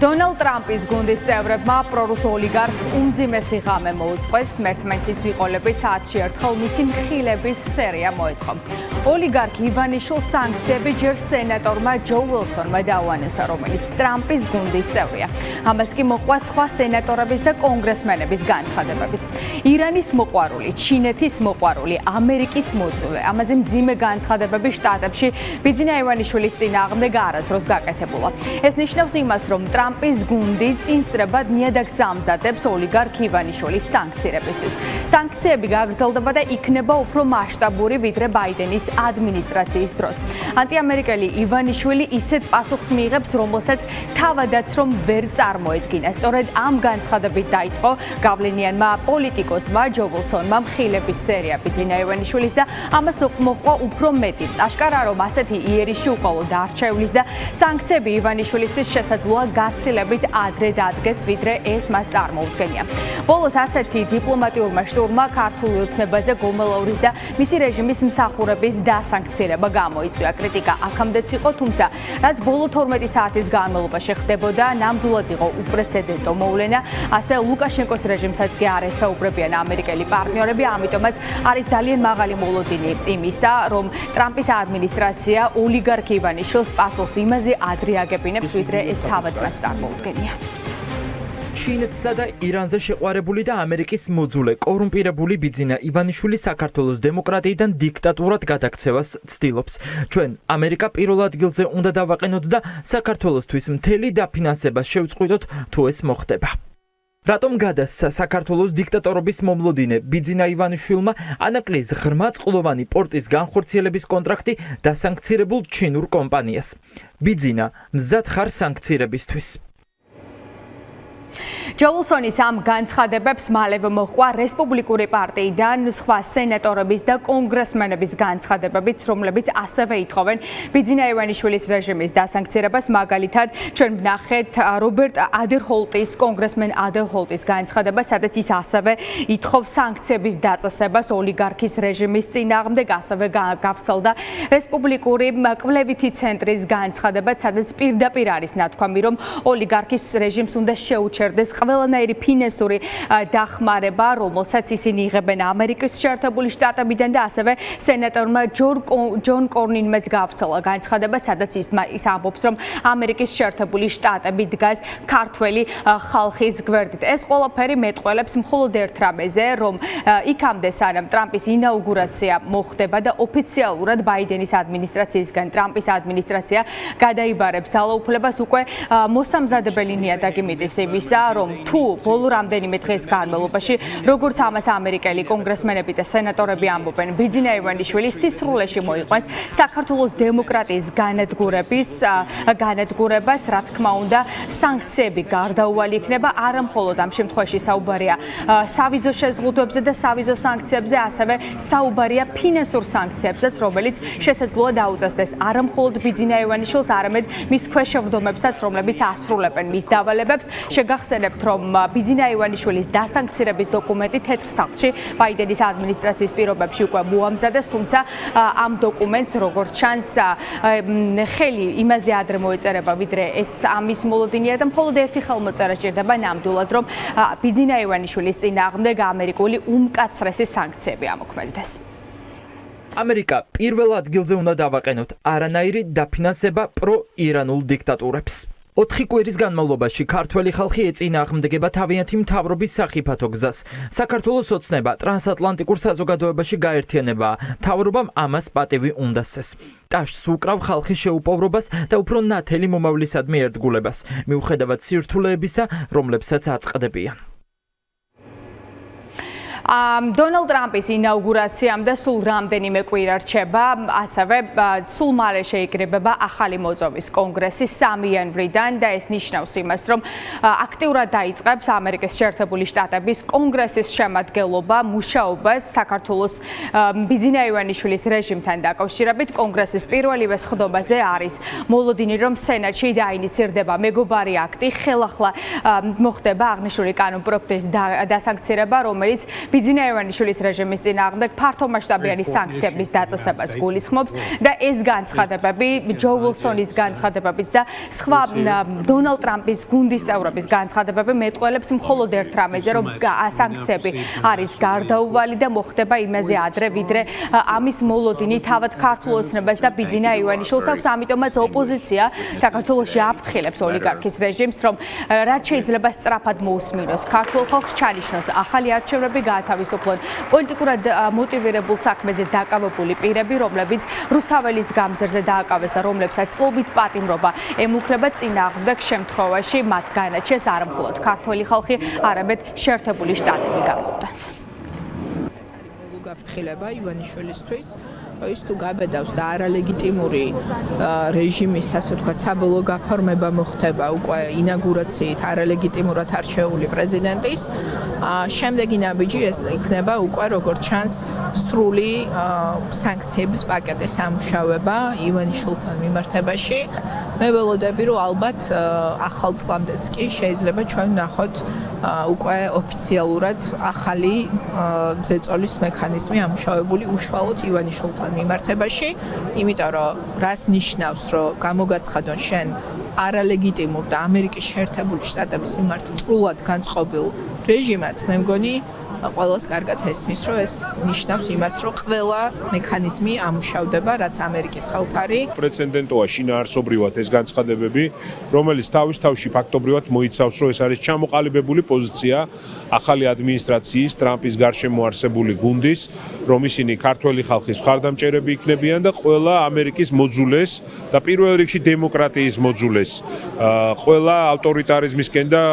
დონალდ ტრამპის გუნდის წევრებმა პრორუს ოლიგარქს უმძიმესი ღამე მოუწყვეს, მერთმეტის მიყოლებით საათში ერთხელ მისი მხილების სერია მოეწყო. ოლიგარქი ივანიშვილს სანქციები ჯერ სენატორმა ჯო უილსონმა დაუანესა, რომელიც ტრამპის გუნდის წევრია. ამას კი მოყვა სხვა სენატორების და კონგრესმენების განცხადებებიც. ირანის მოყვარული, ჩინეთის მოყვარული, ამერიკის მოწვევა. ამაზე მძიმე განცხადებები შტატებში ბიძინა ივანიშვილის წინააღმდეგ არასდროს გაკეთებულა. ეს ნიშნავს იმას, რომ ტრამპის გუნდი წინსრებად ნიადაგს ამზადებს ოლიგარქ ივანიშვილის სანქცირებისთვის. სანქციები გაგრძელდება და იქნება უფრო მასშტაბური ვიდრე ბაიდენის ადმინისტრაციის დროს. ანტიამერიკელი ივანიშვილი ისეთ პასუხს მიიღებს, რომელსაც თავადაც რომ ვერ წარმოედგინა. სწორედ ამ განცხადებით დაიწყო გავლენიანმა პოლიტიკოსმა ჯო უილსონმა მხილების სერია ბიძინა ივანიშვილის და ამას მოყვა უფრო მეტი. აშკარა რომ ასეთი იერიში უყოლოდ არჩევლის და სანქციები ივანიშვილისთვის შესაძლოა გაცილებით ადრე დადგეს, ვიდრე ეს მას წარმოუდგენია. ბოლოს ასეთი დიპლომატიურმა შტურმა ქართულ ოცნებაზე გომელოვრის და მისი რეჟიმის მსახურების დასანქცირება გამოიწვია. კრიტიკა აქამდეც იყო, თუმცა რაც ბოლო 12 საათის განმავლობაში ხდებოდა, ნამდვილად იყო უპრეცედენტო მოვლენა. ასე ლუკაშენკოს რეჟიმსაც კი არ ესაუბრებიან ამერიკელი პარტნიორები, ამიტომაც არის ძალიან მაღალი მოლოდინი იმისა, რომ ტრამპის ადმინისტრაცია ოლიგარქ ივანიშვილს პასუხს იმაზე ადრე აგებინებს, ვიდრე ეს თავად მას წარმოუდგენია. ჩინეთსა და ირანზე შეყვარებული და ამერიკის მოძულე კორუმპირებული ბიძინა ივანიშვილი საქართველოს დემოკრატიიდან დიქტატურად გადაქცევას ცდილობს. ჩვენ ამერიკა პირველ ადგილზე უნდა დავაყენოთ და საქართველოსთვის მთელი დაფინანსება შევწყვიტოთ, თუ ეს მოხდება. რატომ გადასცა საქართველოს დიქტატორობის მომლოდინე ბიძინა ივანიშვილმა ანაკლის ღრმაწყლოვანი პორტის განხორციელების კონტრაქტი დასანქცირებულ ჩინურ კომპანიას? ბიძინა, მზად ხარ სანქცირებისთვის? ჯო უილსონის ამ განცხადებებს მალევე მოჰყვა რესპუბლიკური პარტიიდან სხვა სენატორების და კონგრესმენების განცხადებებიც, რომლებიც ასევე ითხოვენ ბიძინა ივანიშვილის რეჟიმის დასანქცირებას. მაგალითად, ჩვენ ვნახეთ რობერტ ადერჰოლტის, კონგრესმენ ადერჰოლტის განცხადებას, სადაც ის ასევე ითხოვს სანქციების დაწესებას ოლიგარქის რეჟიმის წინააღმდეგ, ასევე გავრცელდა რესპუბლიკური კვლევითი ცენტრის განცხადება, სადაც პირდაპირ არის ნათქვამი, რომ ოლიგარქის რეჟიმს უნდა შეუჩერდეს ყველანაირი ფინანსური დახმარება, რომელსაც ისინი იღებენ ამერიკის შეერთებული შტატებიდან და ასევე სენატორმა ჯონ კორნინმეც გავრცელა განცხადება, სადაც ის ამბობს, რომ ამერიკის შეერთებული შტატები დგას ქართველი ხალხის გვერდით. ეს ყველაფერი მეტყველებს მხოლოდ ერთ რამეზე, რომ იქამდე სანამ ტრამპის ინაუგურაცია მოხდება და ოფიციალურად ბაიდენის ადმინისტრაციისგან ტრამპის ადმინისტრაცია გადაიბარებს ძალაუფლებას, უკვე მოსამზადებელი ნიადაგი მიდის იმისა, რომ თუ ბოლო რამდენიმე დღის განმავლობაში, როგორც ამას ამერიკელი კონგრესმენები და სენატორები ამბობენ, ბიძინა ივანიშვილი სისრულეში მოიყვანს საქართველოს დემოკრატიის განადგურებას, რა თქმა უნდა, სანქციები გარდაუვალი იქნება, არა მხოლოდ ამ შემთხვევაში საუბარია სავიზო შეზღუდვებზე და სავიზო სანქციებზე, ასევე საუბარია ფინანსურ სანქციებზეც, რომელიც შესაძლოა დაუწესდეს არა მხოლოდ ბიძინა ივანიშვილს, არამედ მის ქვეშევრდომებსაც, რომლებიც ასრულებენ მის დავალებებს. შეგახსენებთ, რომ ბიძინა ივანიშვილის დასანქცირების დოკუმენტი თეთრ სახლში ბაიდენის ადმინისტრაციის პირობებში უკვე მოამზადეს, თუმცა ამ დოკუმენტს, როგორც ჩანს, ხელი იმაზე ადრე მოეწერება, ვიდრე ეს ამის მოლოდინია და მხოლოდ ერთი ხელმოწერა სჭირდება ნამდვილად, რომ ბიძინა ივანიშვილის წინააღმდეგ ამერიკული უმკაცრესი სანქციები ამოქმედდეს. ამერიკა პირველ ადგილზე უნდა დავაყენოთ არანაირი დაფინანსება პრო-ირანულ დიქტატურებს. 4 კვირის განმავლობაში ქართველი ხალხი ეწინააღმდეგება თავიანთი მთავრობის სახიფათო გზას. საქართველოს ოცნება ტრანსატლანტიკურ საზოგადოებაში გაერთიანება. მთავრობამ ამას პატივი უნდა სცეს. ტაშს უკრავ ხალხის შეუპოვრობას და უფრო ნათელი მომავლისადმი ერთგულებას, მიუხედავად სირთულეებისა, რომლებსაც აწყდებიან. დონალდ ტრამპის ინაუგურაციამდე სულ რამდენიმე კვირა რჩება, ასევე სულ მალე შეიკრიბება ახალი მოწვევის კონგრესი 3 იანვრიდან და ეს ნიშნავს იმას, რომ აქტიურად დაიწყებს ამერიკის შეერთებული შტატების კონგრესის შემადგენლობა მუშაობას საქართველოს ბიძინა ივანიშვილის რეჟიმთან დაკავშირებით. კონგრესის პირველივე სხდომაზე არის მოლოდინი, რომ სენატში დაინიცირდება მეგობარი აქტი, ხელახლა მოხდება აღნიშნული კანონპროექტის დასანქცირება, რომელიც ბიძინა ივანიშვილის რეჟიმის წინააღმდეგ ფართომასშტაბიანი სანქციების დაწესებას გულისხმობს და ეს განცხადებები ჯო უილსონის განცხადებებით და სხვა დონალდ ტრამპის გუნდის წევრების განცხადებები მეტყველებს მხოლოდ ერთ რამეზე, რომ სანქციები არის გარდაუვალი და მოხდება იმაზე ადრე, ვიდრე ამის მოლოდინი თავად ქართულ ოცნებას და ბიძინა ივანიშვილს აქვს, ამიტომაც ოპოზიცია საქართველოში აფრთხილებს ოლიგარქის რეჟიმს, რომ რაც შეიძლება სწრაფად მოусმინოს ქართულ ხალხს, ჩანიშნოს ახალი არჩევნები, გაათავისუფლონ პოლიტიკურად მოტივირებულ საქმეზე დაკავებული პირები, რომლებიც რუსთაველის გამზირზე დააკავეს და რომლებსაც წლობით პატიმრობა ემუქრება, წინააღმდეგ შემთხვევაში მათ განაჩეს არა მხოლოდ ქართველი ხალხი, არამედ შეერთებული შტატები გამოუტანს. გაფრთხილება ივანიშვილისთვის ის თუ გაბედავს და არალეგიტიმური რეჟიმის, ასე ვთქვათ, საბოლოო გაფორმება მოხდება უკვე ინაგურაციით არალეგიტიმურად არჩეული პრეზიდენტის, შემდეგი ნაბიჯი ეს იქნება უკვე როგორც ჩანს სრული სანქციების პაკეტის ამუშავება ივანიშვილთან მიმართებაში. მე ველოდები, რომ ალბათ ახალ წლამდეც კი შეიძლება ჩვენ ვნახოთ უკვე ოფიციალურად ახალი ზეწოლის მექანიზმი ამუშავებული უშუალოდ ივანიშვილთან მიმართებაში, იმიტომ რომ რას ნიშნავს, რომ გამოგაცხადონ შენ არალეგიტიმურ და ამერიკის შეერთებული შტატების მიმართ წრულად განწყობილ რეჟიმად, მე მგონი ყველას კარგად ესმის, რომ ეს ნიშნავს იმას, რომ ყველა მექანიზმი ამუშავდება, რაც ამერიკის ხელთ არის. პრეცედენტოა შინაარსობრივად ეს განცხადებები, რომელიც თავის-თავში ფაქტობრივად მოიცავს, რომ ეს არის ჩამოყალიბებული პოზიცია ახალი ადმინისტრაციის, ტრამპის გარშემო არსებული გუნდის, რომ ისინი ქართველი ხალხის მხარდამჭერები იქნებიან და ყველა ამერიკის მოძულეს და პირველ რიგში დემოკრატიის მოძულეს, ყველა ავტორიტარიზმისკენ და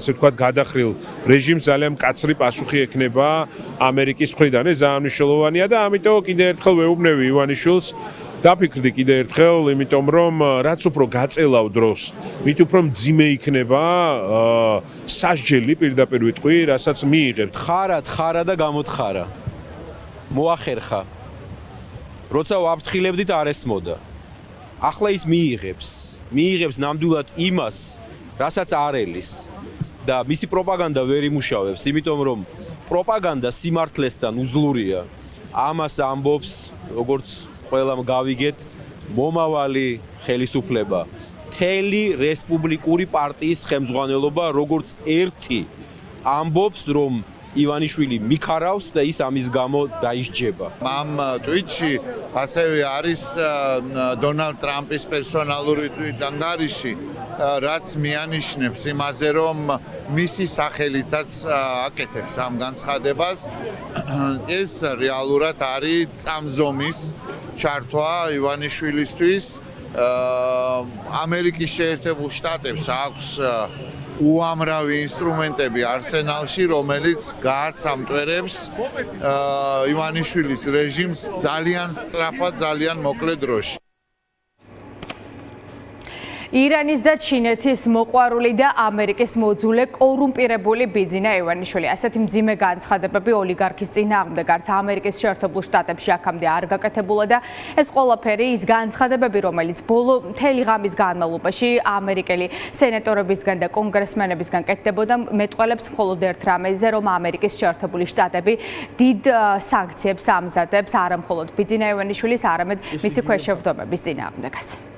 ასე ვთქვათ გადახრილ რეჟიმს ძალიან მკაცრი პასუხი ექნება ამერიკის მხრიდან. ეს ძალიან მნიშვნელოვანია და ამიტომ კიდევ ერთხელ ვეუბნები ივანიშვილს, დაფიქრდი კიდევ ერთხელ, იმიტომ რომ რაც უფრო გაწელავ დროს, მით უფრო მძიმე იქნება სასჯელი, პირდაპირ ვიტყვი, რასაც მიიღებთ. ხარა და გამოთხარა. მოახერხა. როცა ვაფრთხილებდით არ ესმოდა. ახლა ის მიიღებს ნამდვილად იმას, რასაც არ ელის. და მისი პროპაგანდა ვერ იმუშავებს, იმიტომ რომ პროპაგანდა სიმართლესთან უძლურია. ამას ამბობს, როგორც ყველამ გავიგეთ, მომავალი ხელისუფლება, მთელი რესპუბლიკური პარტიის ხელმძღვანელობა, როგორც ერთი ამბობს, რომ ივანიშვილი მიქარავს და ის ამის გამო დაისჯება. ამ ტვიტში ასევე არის დონალდ ტრამპის პერსონალური ანგარიში, რაც მიანიშნებს იმაზე, რომ მისი სახელითაც აკეთებს ამ განცხადებას. ეს რეალურად არის წამზომის ჩართვა ივანიშვილისთვის. ამერიკის შეერთებულ შტატებს აქვს უამრავი ინსტრუმენტები არსენალში, რომელიც გააცამტვერებს ივანიშვილის რეჟიმს ძალიან სწრაფად, ძალიან მოკლე დროში. ირანის და ჩინეთის მოყვარული და ამერიკის მოძულე კორუმპირებული ბიძინა ივანიშვილი. ასეთი მძიმე განცხადებები ოლიგარქის წინააღმდეგ არც ამერიკის შეერთებულ შტატებში აქამდე არ გაკეთებულა და ეს ყველაფერი ის განცხადებები, რომელიც ბოლო მთელი ღამის განმავლობაში ამერიკელი სენატორებისგან და კონგრესმენებისგან კეთდებოდა, მეტყველებს მხოლოდ ერთ რამეზე, რომ ამერიკის შეერთებული შტატები დიდ სანქციებს ამზადებს არა მხოლოდ ბიძინა ივანიშვილის, არამედ მისი ქვეშევრდომების წინააღმდეგაც.